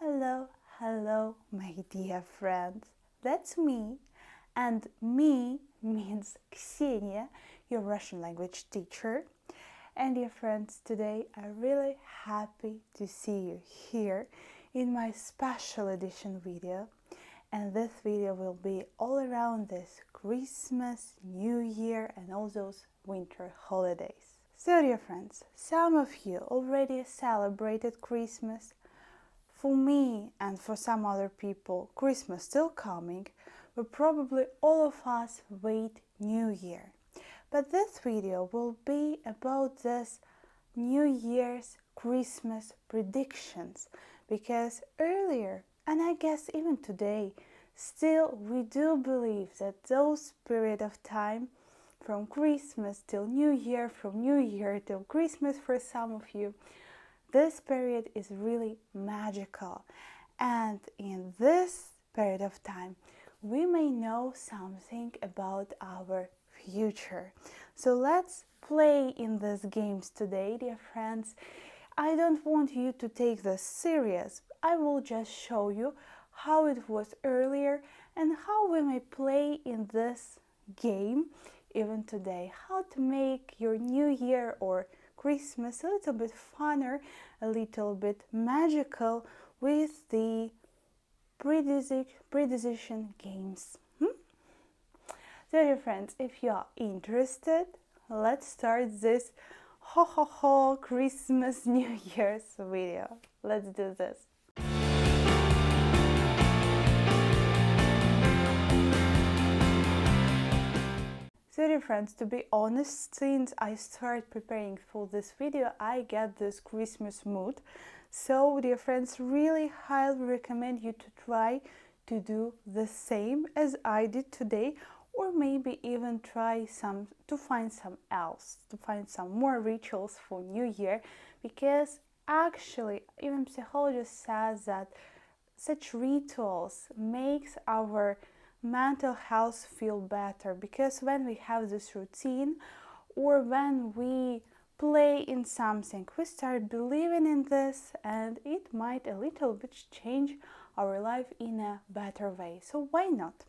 Hello, hello, my dear friends. That's me, and me means Ksenia, your Russian language teacher. And dear friends, today I'm really happy to see you here in my special edition video. And this video will be all around this Christmas, New Year, and all those winter holidays. So, dear friends, some of you already celebrated Christmas. For me and for some other people, Christmas still coming, but probably all of us wait New Year. But this video will be about this New Year's Christmas predictions, because earlier, and I guess even today, still we do believe that those period of time from Christmas till New Year, from New Year till Christmas for some of you, this period is really magical, and in this period of time we may know something about our future. So let's play in these games today, dear friends. I don't want you to take this serious. I will just show you how it was earlier and how we may play in this game even today, how to make your New Year or Christmas a little bit funner, a little bit magical with the prediction games. So dear friends, if you are interested, let's start this Christmas New Year's video. Let's do this. So dear friends, to be honest, since I started preparing for this video, I get this Christmas mood. So dear friends, really highly recommend you to try to do the same as I did today, or maybe even try to find some more rituals for New Year, because actually even psychologist says that such rituals makes our mental health feel better, because when we have this routine or when we play in something, we start believing in this, and it might a little bit change our life in a better way. So why not?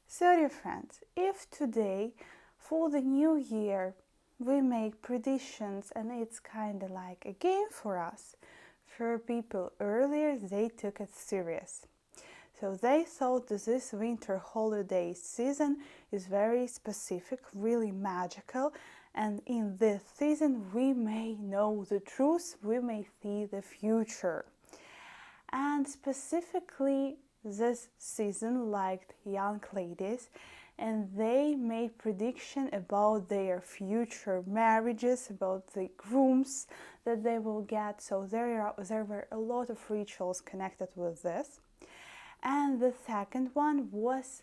So dear friends, if today for the new year we make predictions and it's kind of like a game for us, for people earlier they took it serious. So they thought that this winter holiday season is very specific, really magical, and in this season we may know the truth, we may see the future. And specifically this season liked young ladies, and they made prediction about their future marriages, about the grooms that they will get. So there were a lot of rituals connected with this. And the second one was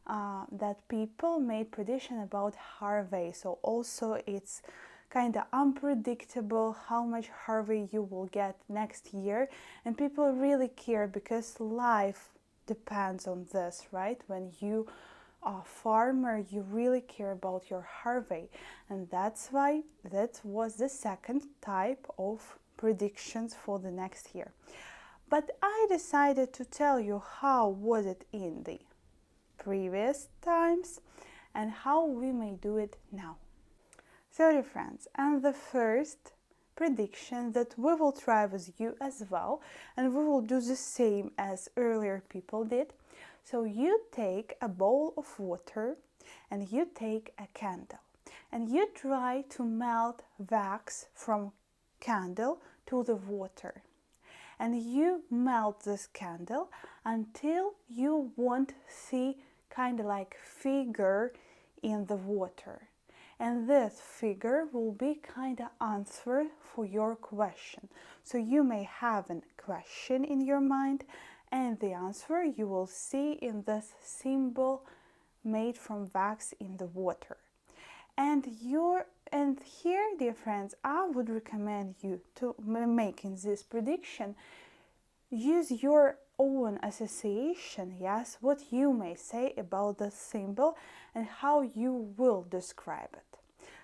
that people made prediction about Harvey. So also it's kind of unpredictable how much Harvey you will get next year, and people really care because life depends on this, right? When you are a farmer, you really care about your Harvey, and that's why that was the second type of predictions for the next year. But I decided to tell you how was it in the previous times and how we may do it now. So dear friends, and the first prediction that we will try with you as well, and we will do the same as earlier people did. So you take a bowl of water and you take a candle and you try to melt wax from candle to the water. And you melt this candle until you won't see kind of like figure in the water. And this figure will be kind of answer for your question. So you may have a question in your mind, and the answer you will see in this symbol made from wax in the water. And here, dear friends, I would recommend you to making this prediction. Use your own association, yes, what you may say about the symbol and how you will describe it.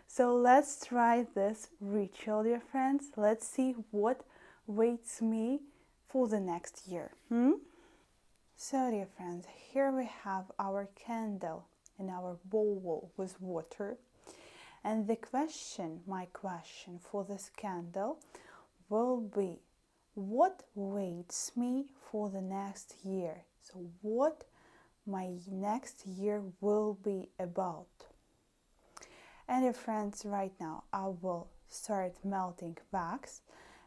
So let's try this ritual, dear friends. Let's see what waits me for the next year. So dear friends, here we have our candle in our bowl with water. And the question, my question for this candle will be, what waits me for the next year? So what my next year will be about? And dear friends, right now I will start melting wax,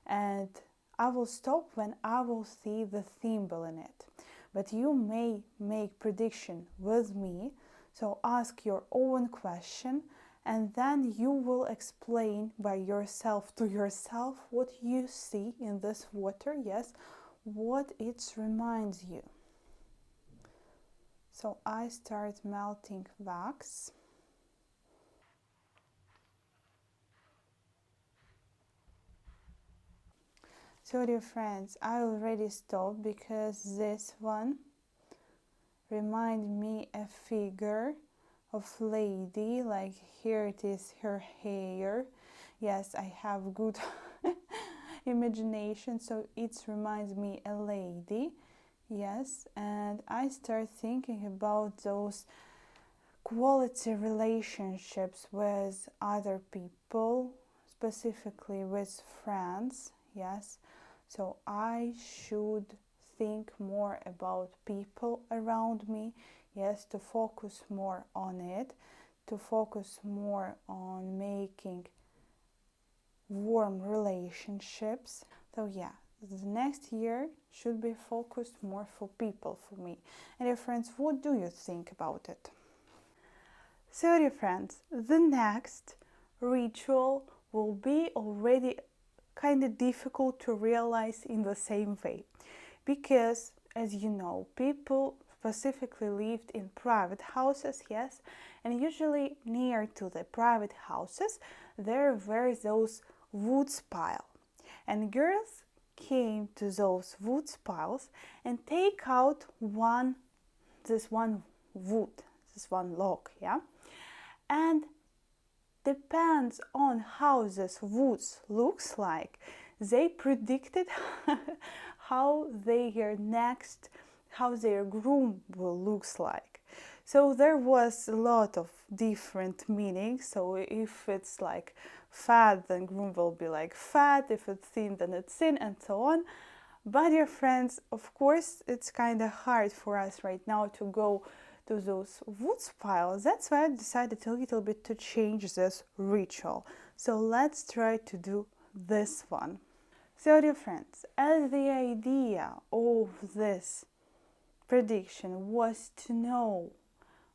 and I will stop when I will see the thimble in it. But you may make prediction with me, so ask your own question, and then you will explain by yourself to yourself what you see in this water, yes, what it reminds you. So I start melting wax. So dear friends, I already stopped because this one reminds me a figure of lady, like here it is her hair. Yes, I have good imagination, so it reminds me a lady. Yes, and I start thinking about those quality relationships with other people, specifically with friends. Yes, so I should think more about people around me. Yes, to focus more on it, to focus more on making warm relationships. So yeah, the next year should be focused more for people for me. And dear friends, what do you think about it? So dear friends, the next ritual will be already kind of difficult to realize in the same way, because as you know, people specifically lived in private houses, yes, and usually near to the private houses there were those wood piles, and girls came to those wood piles and take out this one log, yeah, and depends on how this woods looks like, they predicted how their groom will looks like. So there was a lot of different meanings. So if it's like fat, then groom will be like fat. If it's thin, then it's thin, and so on. But dear friends, of course, it's kind of hard for us right now to go to those wood piles. That's why I decided a little bit to change this ritual. So let's try to do this one. So dear friends, as the idea of this prediction was to know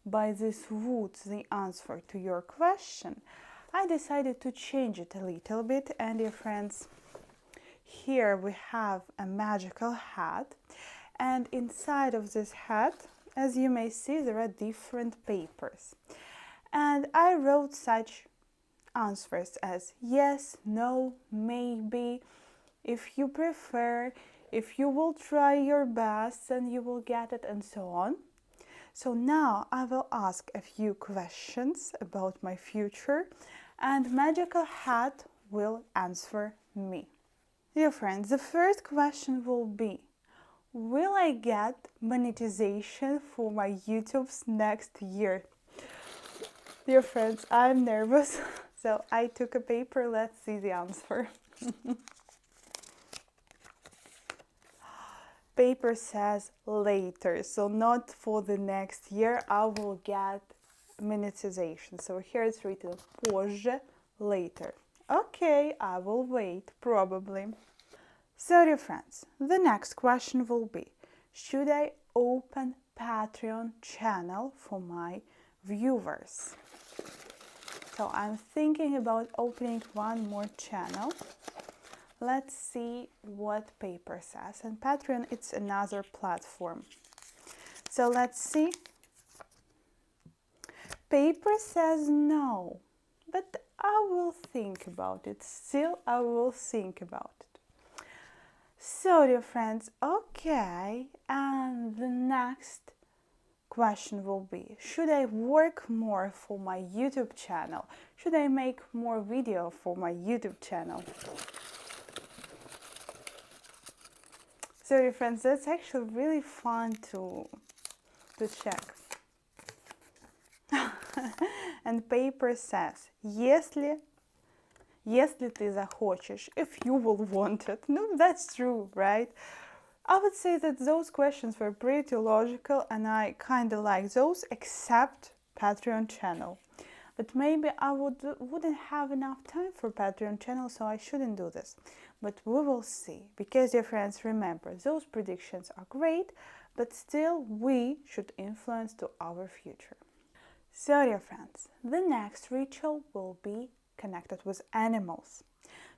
by this wood the answer to your question, I decided to change it a little bit. And dear friends, here we have a magical hat, and inside of this hat, as you may see, there are different papers, and I wrote such answers as yes, no, maybe, if you prefer, if you will try your best, then you will get it, and so on. So now I will ask a few questions about my future, and Magical Hat will answer me. Dear friends, the first question will be, will I get monetization for my YouTube's next year? Dear friends, I'm nervous, so I took a paper. Let's see the answer. Paper says later, so not for the next year I will get monetization. So here it's written позже, later. Okay, I will wait, probably. So dear friends, the next question will be, should I open Patreon channel for my viewers? So I'm thinking about opening one more channel. Let's see what paper says. And Patreon, it's another platform. So let's see. Paper says no, but I will think about it. Still, I will think about it. So dear friends, okay, and the next question will be, should I work more for my YouTube channel? Should I make more video for my YouTube channel? So dear friends, that's actually really fun to check. And paper says, если ты захочешь, if you will want it. No, that's true, right? I would say that those questions were pretty logical and I kind of like those, except Patreon channel. But maybe I wouldn't have enough time for Patreon channel, so I shouldn't do this. But we will see. Because, dear friends, remember, those predictions are great, but still we should influence to our future. So, dear friends, the next ritual will be connected with animals.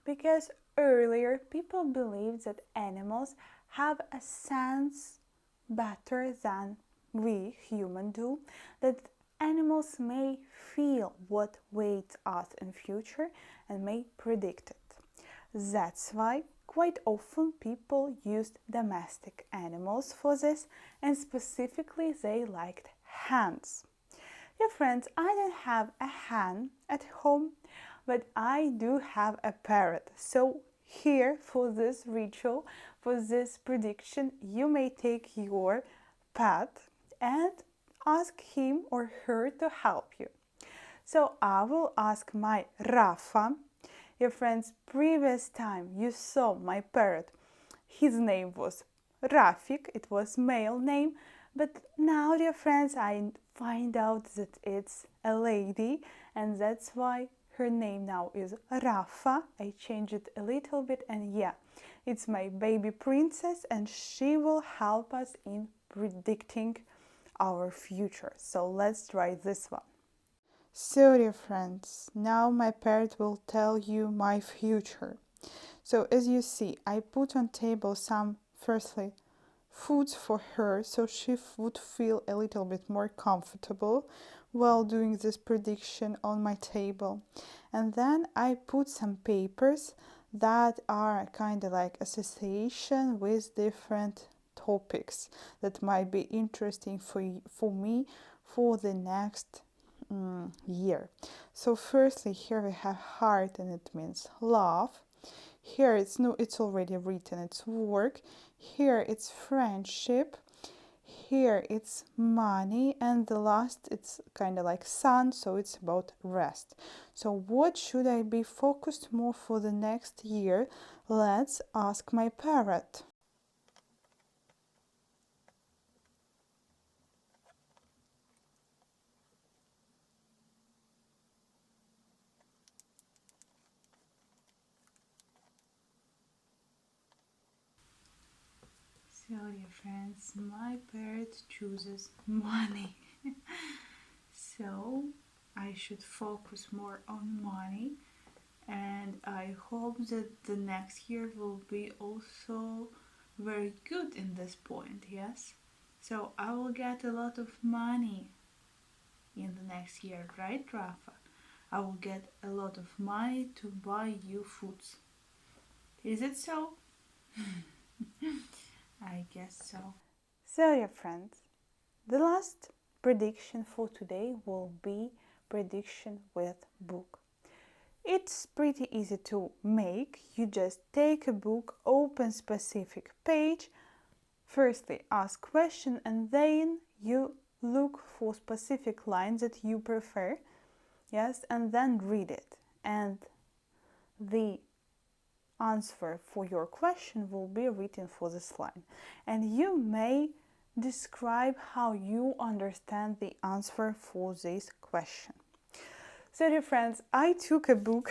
Because earlier people believed that animals have a sense better than we humans do, that animals may feel what waits us in future and may predict it. That's why quite often people used domestic animals for this, and specifically they liked hens. Dear friends, I don't have a hen at home, but I do have a parrot. So here for this ritual, for this prediction, you may take your pet and ask him or her to help you. So I will ask my Rafa. Your friends, previous time you saw my parrot, his name was Rafik, it was male name, but now, dear friends, I find out that it's a lady, and that's why her name now is Rafa. I changed it a little bit, and yeah, it's my baby princess, and she will help us in predicting our future. So let's try this one. So, dear friends, now my parrot will tell you my future. So as you see, I put on table some, firstly, foods for her so she would feel a little bit more comfortable while doing this prediction on my table. And then I put some papers that are kind of like association with different topics that might be interesting for me for the next year. So firstly, here we have heart, and it means love. Here it's already written, it's work. Here it's friendship. Here it's money, and the last it's kind of like sun, so it's about rest. So what should I be focused more for the next year? Let's ask my parrot. So, dear friends, my parrot chooses money. So, I should focus more on money, and I hope that the next year will be also very good in this point, yes? So, I will get a lot of money in the next year, right, Rafa? I will get a lot of money to buy you foods. Is it so? I guess so. So, dear friends, the last prediction for today will be prediction with book. It's pretty easy to make. You just take a book, open specific page, firstly ask question, and then you look for specific lines that you prefer, yes, and then read it. And the answer for your question will be written for this line. And you may describe how you understand the answer for this question. So, dear friends, I took a book,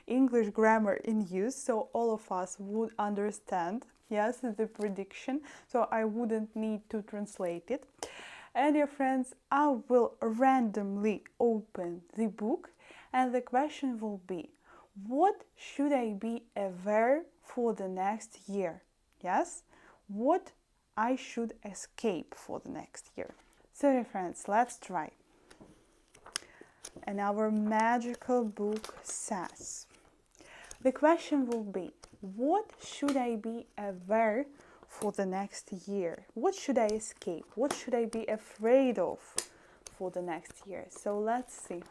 English Grammar in Use, so all of us would understand, yes, the prediction, so I wouldn't need to translate it. And, dear friends, I will randomly open the book, and the question will be, what should I be aware for the next year? Yes? What I should escape for the next year. So, dear friends, let's try. And our magical book says, the question will be, what should I be aware for the next year? What should I escape? What should I be afraid of for the next year? So let's see.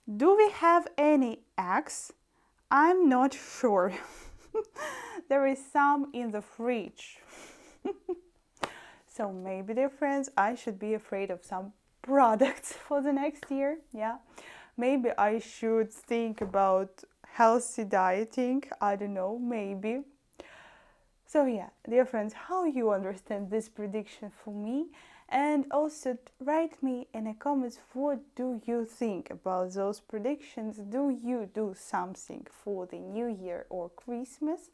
Do we have any eggs I'm not sure. There is some in the fridge. So maybe, dear friends, I should be afraid of some products for the next year. Yeah. Maybe I should think about healthy dieting. I don't know, maybe. So yeah, dear friends, how you understand this prediction for me? And also write me in the comments, what do you think about those predictions? Do you do something for the New Year or Christmas?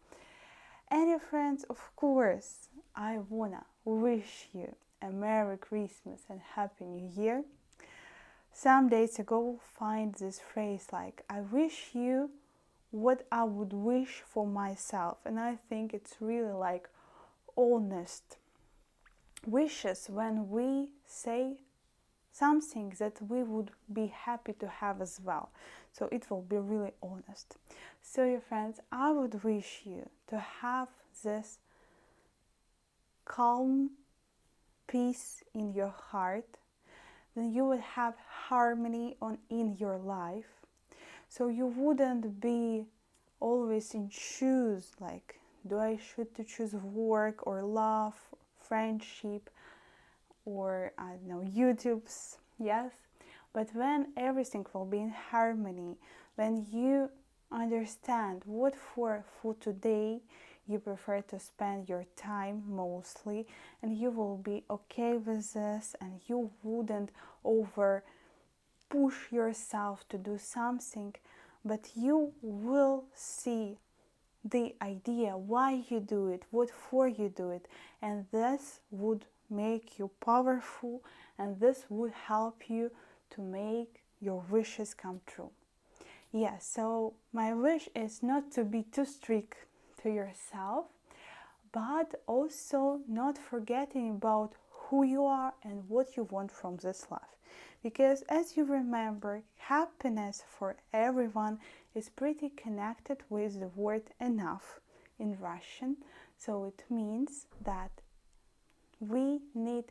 And dear friends, of course, I wanna wish you a Merry Christmas and Happy New Year. Some days ago, find this phrase like, I wish you what I would wish for myself. And I think it's really like honest wishes when we say something that we would be happy to have as well. So it will be really honest. So, your friends, I would wish you to have this calm peace in your heart. Then you would have harmony in your life. So you wouldn't be always in choose, like, do I should to choose work or love, friendship, or I don't know, YouTube's, yes. But when everything will be in harmony, when you understand what for today you prefer to spend your time mostly, and you will be okay with this, and you wouldn't over push yourself to do something, but you will see the idea why you do it, what for you do it, and this would make you powerful, and this would help you to make your wishes come true. Yeah, so my wish is not to be too strict to yourself, but also not forgetting about who you are and what you want from this life. Because as you remember, happiness for everyone is pretty connected with the word enough in Russian. So it means that we need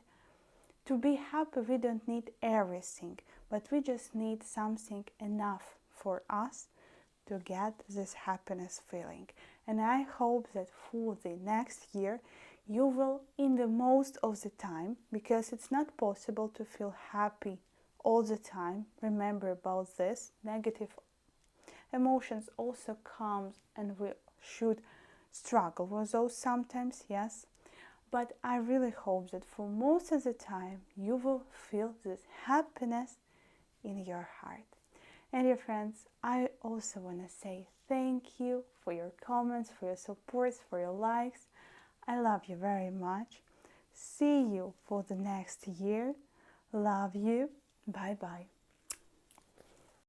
to be happy. We don't need everything, but we just need something enough for us to get this happiness feeling. And I hope that for the next year you will, in the most of the time, because it's not possible to feel happy all the time. Remember about this. Negative emotions also comes, and we should struggle with those sometimes, yes. But I really hope that for most of the time you will feel this happiness in your heart. And dear friends, I also want to say thank you for your comments, for your support, for your likes. I love you very much. See you for the next year. Love you. Bye bye.